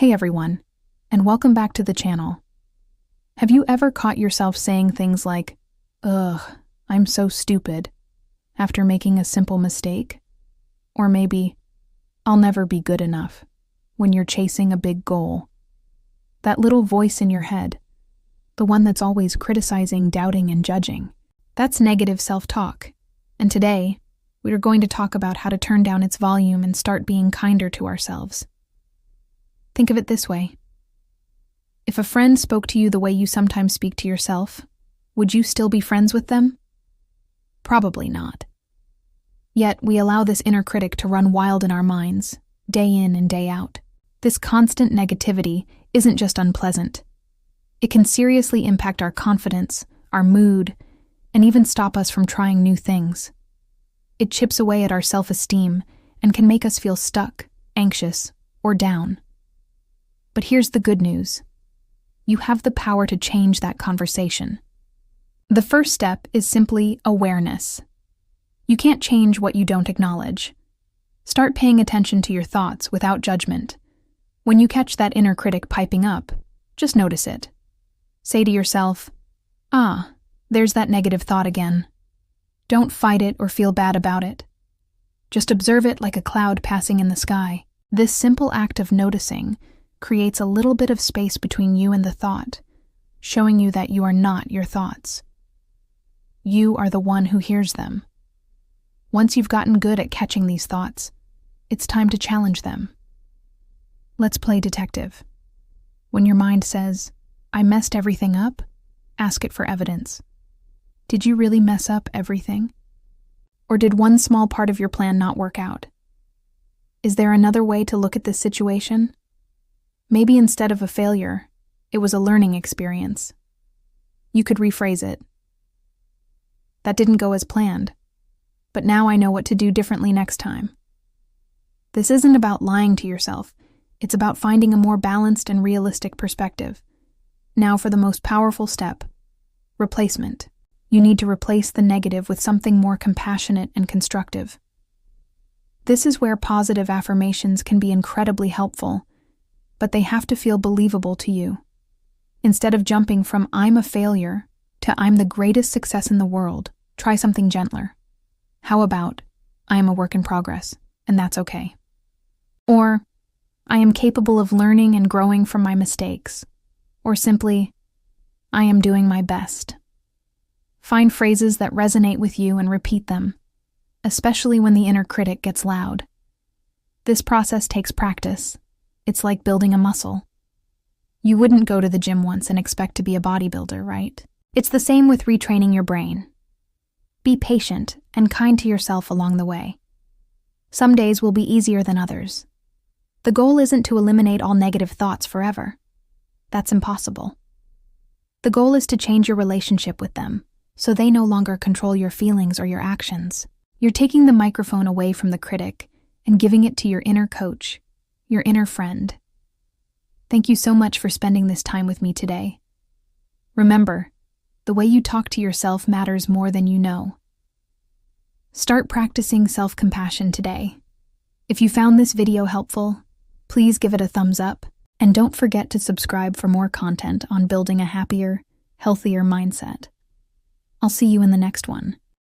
Hey everyone, and welcome back to the channel. Have you ever caught yourself saying things like, "Ugh, I'm so stupid," after making a simple mistake? Or maybe, "I'll never be good enough," when you're chasing a big goal? That little voice in your head, the one that's always criticizing, doubting, and judging, that's negative self-talk. And today, we are going to talk about how to turn down its volume and start being kinder to ourselves. Think of it this way. If a friend spoke to you the way you sometimes speak to yourself, would you still be friends with them? Probably not. Yet we allow this inner critic to run wild in our minds, day in and day out. This constant negativity isn't just unpleasant. It can seriously impact our confidence, our mood, and even stop us from trying new things. It chips away at our self-esteem and can make us feel stuck, anxious, or down. But here's the good news. You have the power to change that conversation. The first step is simply awareness. You can't change what you don't acknowledge. Start paying attention to your thoughts without judgment. When you catch that inner critic piping up, just notice it. Say to yourself, there's that negative thought again. Don't fight it or feel bad about it. Just observe it like a cloud passing in the sky. This simple act of noticing creates a little bit of space between you and the thought, showing you that you are not your thoughts. You are the one who hears them. Once you've gotten good at catching these thoughts, it's time to challenge them. Let's play detective. When your mind says, "I messed everything up," ask it for evidence. Did you really mess up everything? Or did one small part of your plan not work out? Is there another way to look at this situation? Maybe instead of a failure, it was a learning experience. You could rephrase it. That didn't go as planned, but now I know what to do differently next time. This isn't about lying to yourself. It's about finding a more balanced and realistic perspective. Now for the most powerful step, replacement. You need to replace the negative with something more compassionate and constructive. This is where positive affirmations can be incredibly helpful, but they have to feel believable to you. Instead of jumping from "I'm a failure" to "I'm the greatest success in the world," try something gentler. How about, "I am a work in progress, and that's okay." Or, "I am capable of learning and growing from my mistakes." Or simply, "I am doing my best." Find phrases that resonate with you and repeat them, especially when the inner critic gets loud. This process takes practice. It's like building a muscle. You wouldn't go to the gym once and expect to be a bodybuilder, right? It's the same with retraining your brain. Be patient and kind to yourself along the way. Some days will be easier than others. The goal isn't to eliminate all negative thoughts forever. That's impossible. The goal is to change your relationship with them, so they no longer control your feelings or your actions. You're taking the microphone away from the critic and giving it to your inner coach, your inner friend. Thank you so much for spending this time with me today. Remember, the way you talk to yourself matters more than you know. Start practicing self-compassion today. If you found this video helpful, please give it a thumbs up, and don't forget to subscribe for more content on building a happier, healthier mindset. I'll see you in the next one.